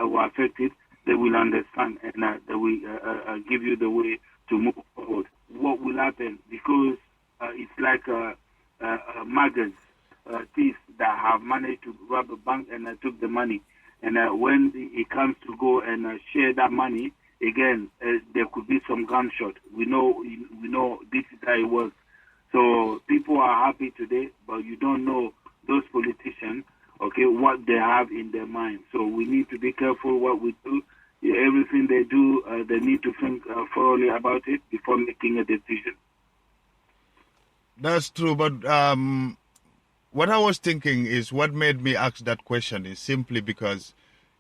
were affected, they will understand and they will give you the way to move forward. What will happen? Because it's like maggots, thieves that have managed to rob a bank and took the money. And when it comes to go and share that money, again, there could be some gunshot. We know this is how it works. So people are happy today, but you don't know those politicians, okay, what they have in their mind. So we need to be careful what we do. Everything they do, they need to think thoroughly about it before making a decision. That's true, but what I was thinking is what made me ask that question is simply because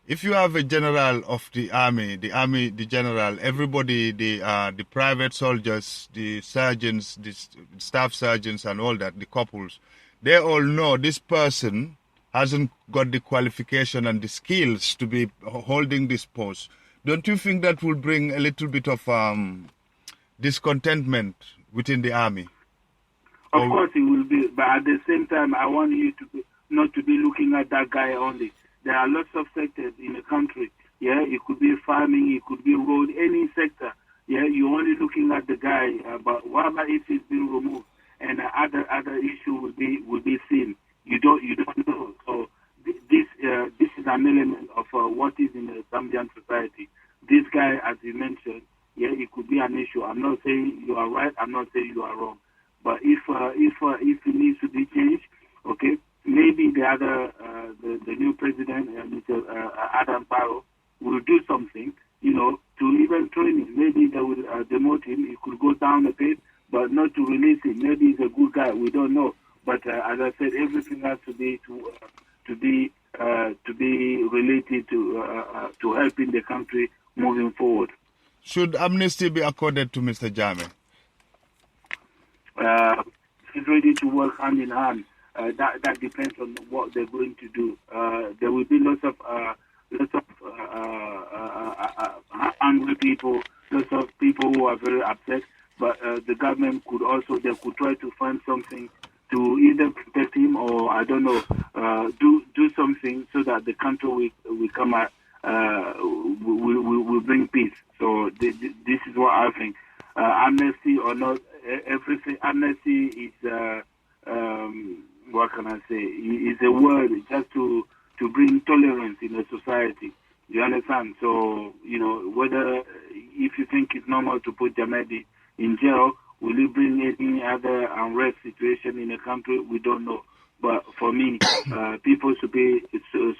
if you have a general of the army, the general, everybody, the private soldiers, the sergeants, the staff sergeants and all that, the couples, they all know this person hasn't got the qualification and the skills to be holding this post. Don't you think that will bring a little bit of discontentment within the army? Of course it will be, but at the same time, I want you to not to be looking at that guy only. There are lots of sectors in the country. Yeah, it could be farming, it could be road, any sector. Yeah, you're only looking at the guy, but what about if he's been removed and other issue will be seen? You don't know. So this is an element of what is in the Zambian society. This guy, as you mentioned, yeah, it could be an issue. I'm not saying you are right. I'm not saying you are wrong. But if it needs to be changed, okay, maybe the new president, Mr. Adam Barrow, will do something, to even train him. Maybe they will demote him. He could go down a bit, but not to release him. Maybe he's a good guy. We don't know. But as I said, everything has to be related to helping the country moving forward. Should amnesty be accorded to Mr. Jame? He's ready to work hand in hand. That depends on what they're going to do. There will be lots of angry people, lots of people who are very upset. But the government could try to find something to either protect him or I don't know, do something so that the country will come out, will bring peace. So this is what I think. Amnesty or not, everything. Amnesty is what can I say? Is a word just to bring tolerance in a society. You understand? So whether if you think it's normal to put Jamedi in jail, will it bring any other unrest situation in the country? We don't know. But for me, people should be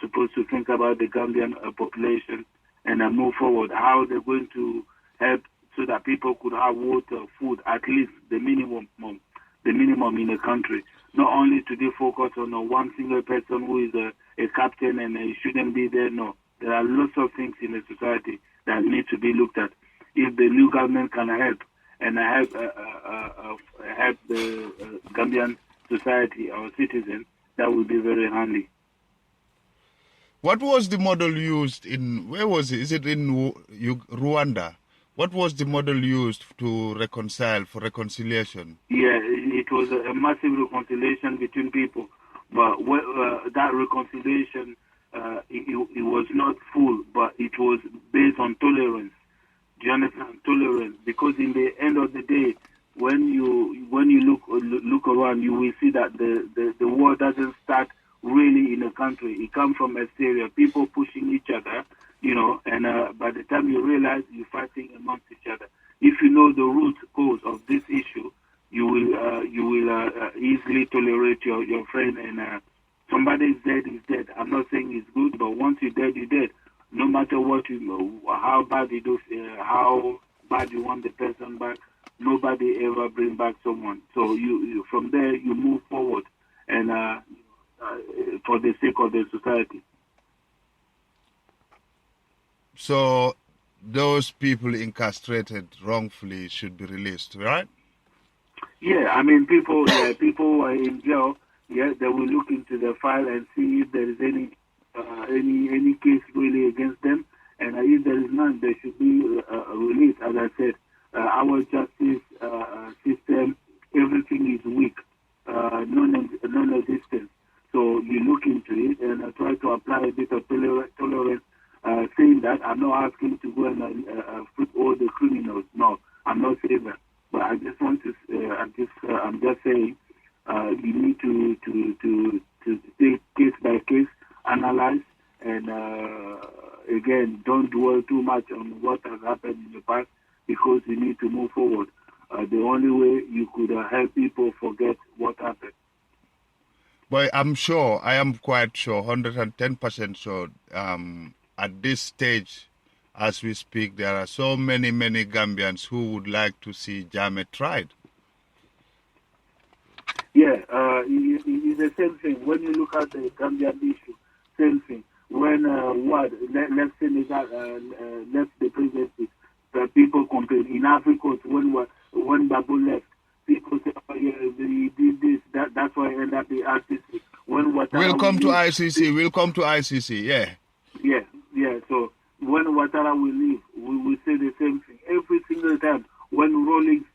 supposed to think about the Gambian population and move forward. How they're going to help so that people could have water, food, at least the minimum in the country. Not only to be focused on one single person who is a captain and he shouldn't be there. No, there are lots of things in the society that need to be looked at. If the new government can help and help the Gambian society, our citizens, that would be very handy. What was the model used in, where was it? Is it in Rwanda? What was the model used to reconcile, for reconciliation? Yeah, it was a massive reconciliation between people. But that reconciliation, it was not full, but it was based on tolerance. Do you understand? Tolerance. Because in the end of the day, when you look around, you will see that the war doesn't start really in a country. It comes from exterior. People pushing each other, and by the time you realize you're fighting amongst each other. If you know the root cause of this issue, you will easily tolerate your friend. And somebody is dead. I'm not saying it's good, but once you're dead, you're dead. No matter what how bad you do, how bad you want the person back, nobody ever bring back someone. So you from there you move forward, and for the sake of the society. So those people incarcerated wrongfully should be released, right? Yeah, I mean people who are in jail. Yeah, they will look into the file and see if there is any case really against them, and if there is none, they should be released. As I said, our justice system, everything is weak, non-existent. So you look into it and try to apply a bit of tolerance. that. I'm not asking to go and free all the criminals. No, I'm not saying that. But I just want to, I'm just saying, you need to take case by case, analyze, and again, don't dwell too much on what has happened in the past, because you need to move forward. The only way you could help people forget what happened. But I'm sure, I am quite sure, 110% sure, at this stage, as we speak, there are so many Gambians who would like to see Jammeh tried. Yeah, it's the same thing. When you look at the Gambian issue, same thing. When let's say that left the presidency, people complain. In Africa, when Babu left, people say, oh, yeah, he did this. That's why I ended up the ICC. We'll come to ICC, yeah. Yeah. So when Ouattara will leave, we will say the same thing every single time. When Rawlings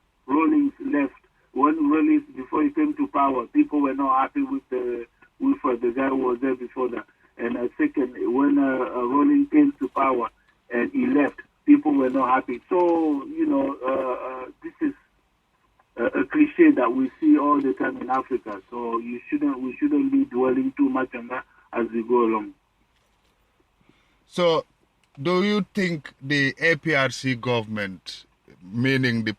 left, when Rawlings, before he came to power, people were not happy with the guy who was there before that. And second, when Rawlings came to power and he left, people were not happy. So this is a cliche that we see all the time in Africa. So we shouldn't be dwelling too much on that as we go along. So, do you think the APRC government, meaning the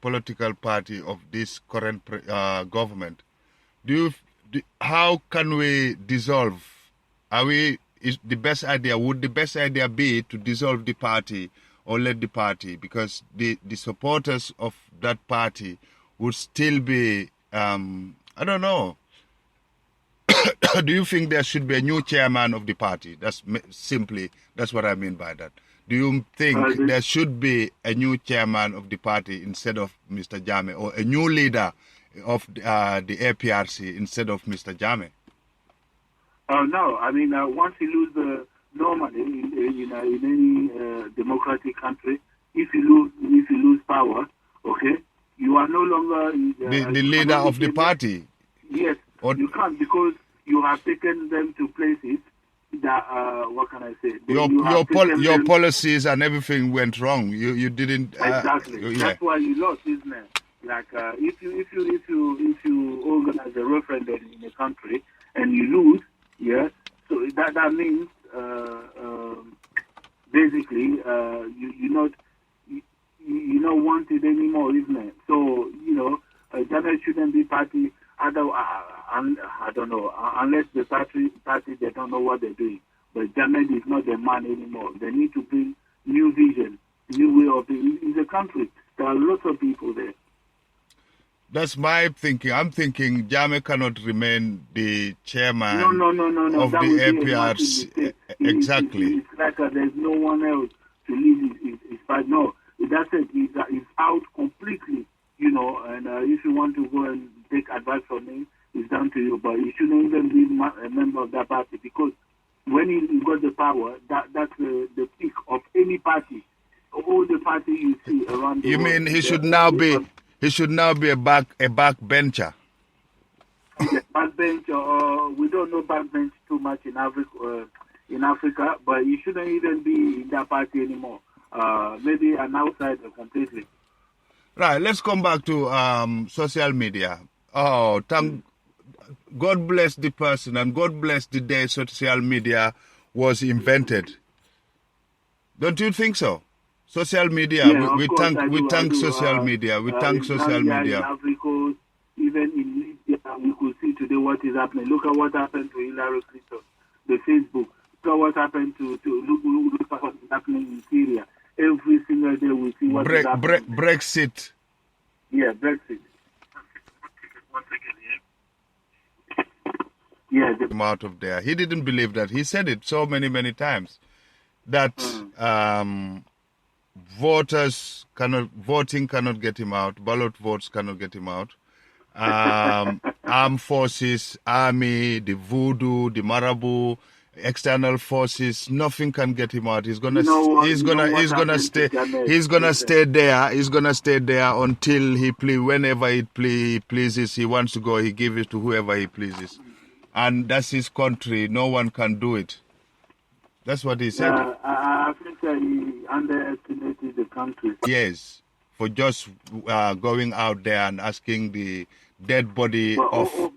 political party of this current government, how can we dissolve? Would the best idea be to dissolve the party or let the party? Because the supporters of that party would still be, I don't know. Do you think there should be a new chairman of the party? That's what I mean by that. Do you think there should be a new chairman of the party instead of Mr. Jammeh, or a new leader of the APRC instead of Mr. Jammeh? No, I mean, once you lose normally in any democratic country, if you lose power, okay, you are no longer the leader of the party. Yes, you can't, because you have taken them to places that what can I say? Your policies and everything went wrong. You didn't exactly. That's why you lost, isn't it? Like if you organize a referendum in a country and you lose, yeah, so that means basically you're not wanted anymore, isn't it? So Jammeh shouldn't be party. I don't know, unless the party they don't know what they're doing. But Jammeh is not the man anymore. They need to bring new vision, new way of being in the country. There are lots of people there. That's my thinking. I'm thinking Jammeh cannot remain the chairman no. of that the APRC. Exactly. It's like there's no one else to lead his party. No, that's it. He's out completely, and if you want to go and take advice from him, it's down to you. But he shouldn't even be a member of that party, because when he got the power, that's the peak of any party. All the parties you see around the world. You mean he should now be a backbencher? Backbench, we don't know backbench too much in Africa, but he shouldn't even be in that party anymore. Maybe an outsider completely. Right, let's come back to social media. Oh, God bless the person, and God bless the day social media was invented. Don't you think so? Social media, yeah, we thank social media. We thank social media. In Africa, even in Libya, we could see today what is happening. Look at what happened to Hillary Clinton, the Facebook. Look at what happened to look at what is happening in Syria. Every single day we see what is happening. Brexit. Yeah, Brexit. One second, yeah. Him out of there. He didn't believe that. He said it so many times that voting cannot get him out. Ballot votes cannot get him out. Armed forces, army, the voodoo, the marabout, external forces, nothing can get him out. He's gonna stay there. He's gonna stay there until whenever he pleases. He wants to go, he gives it to whoever he pleases. And that's his country. No one can do it. That's what he said. I think he underestimated the country. Yes, for just going out there and asking the dead body But, of.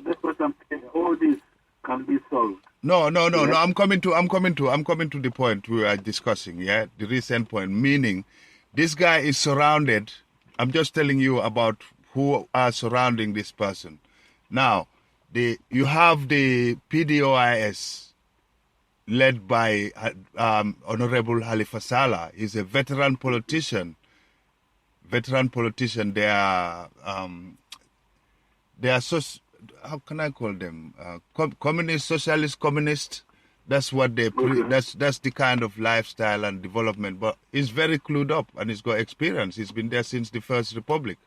that's what I'm saying. All this can be solved. No. Yeah? I'm coming to the point we are discussing. Yeah, the recent point. Meaning, this guy is surrounded. I'm just telling you about who are surrounding this person. Now, you have the PDOIS led by Honorable Halifa Saleh. He's a veteran politician. They are so, how can I call them? Communist, socialist, communist. That's what they that's the kind of lifestyle and development. But he's very clued up and he's got experience. He's been there since the First Republic.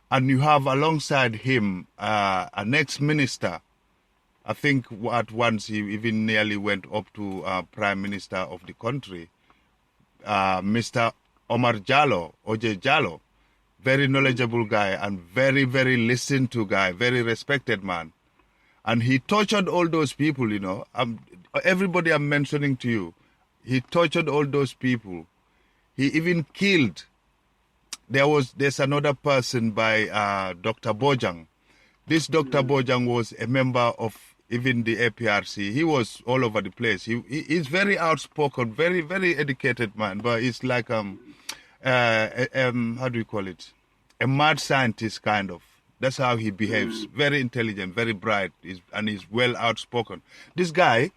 And you have alongside him an ex-minister. I think at once he even nearly went up to Prime Minister of the country, Mr. Omar Jallo, OJ Jallo. Very knowledgeable guy and very, very listened to guy, very respected man. And he tortured all those people, you know. Everybody I'm mentioning to you, he tortured all those people. He even killed. There's another person by Dr. Bojang. This Dr. Bojang was a member of even the APRC. He was all over the place. He's very outspoken, very, very educated man, but he's like how do you call it? A mad scientist, kind of. That's how he behaves. Very intelligent, very bright, and he's well outspoken. This guy,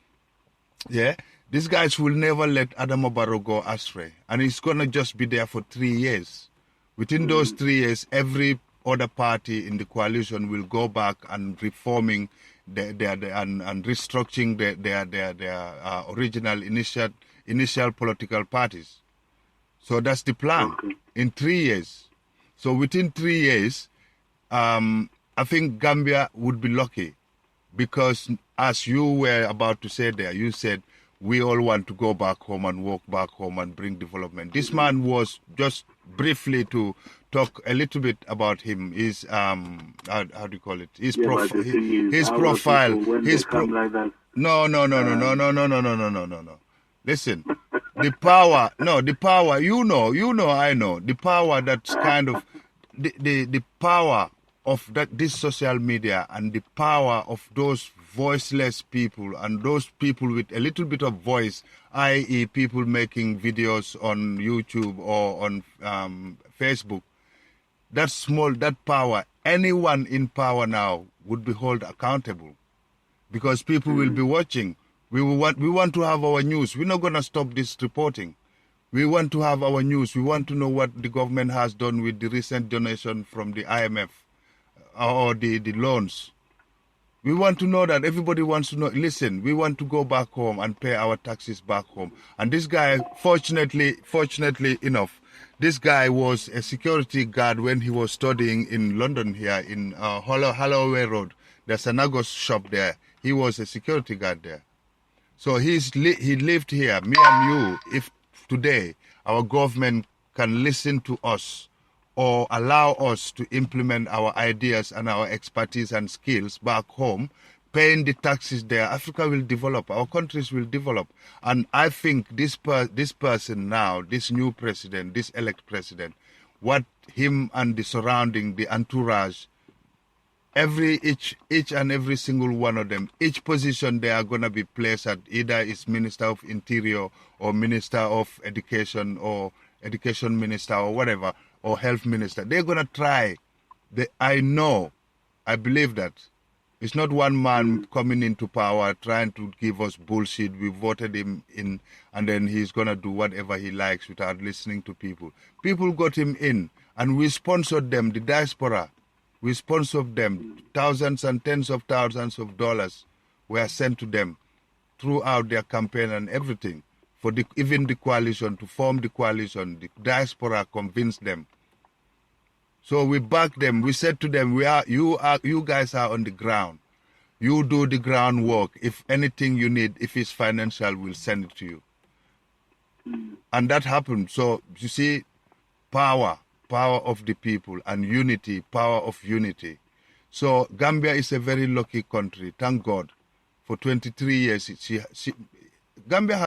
these guys will never let Adama Barrow go astray. And he's going to just be there for 3 years. Within those 3 years, every other party in the coalition will go back and reforming and restructuring their original initial political parties. So that's the plan in 3 years. So within 3 years, I think Gambia would be lucky because as you were about to say there, you said we all want to go back home and walk back home and bring development. This man was just briefly to talk a little bit about him. His how do you call it? His profile. No. Listen, the power. I know the power. That's kind of the power of this social media and the power of those voiceless people and those people with a little bit of voice, i.e. people making videos on YouTube or on Facebook. That power, anyone in power now would be held accountable because people will be watching. We want to have our news. We're not going to stop this reporting. We want to have our news. We want to know what the government has done with the recent donation from the IMF or the loans. We want to know that. Everybody wants to know. Listen, we want to go back home and pay our taxes back home. And this guy, fortunately enough, this guy was a security guard when he was studying in London here in Holloway Road. There's an Agos shop there. He was a security guard there. So he lived here, me and you. If today our government can listen to us or allow us to implement our ideas and our expertise and skills back home, paying the taxes there, Africa will develop, our countries will develop. And I think this person now, this new president, this elect president, what him and the surrounding, the entourage, each and every single one of them, each position they are going to be placed at, either is Minister of Interior or Minister of Education or Education Minister or whatever, or Health Minister. They're going to try. I believe that. It's not one man coming into power trying to give us bullshit. We voted him in and then he's going to do whatever he likes without listening to people. People got him in and we sponsored them, the diaspora. We sponsored them. Thousands and tens of thousands of dollars were sent to them throughout their campaign and everything. For even the coalition, to form the coalition, the diaspora convinced them. So we backed them. We said to them, you guys are on the ground. You do the groundwork. If anything you need, if it's financial, we'll send it to you. And that happened. So you see, power of the people, and unity, power of unity. So Gambia is a very lucky country. Thank God. For 23 years, Gambia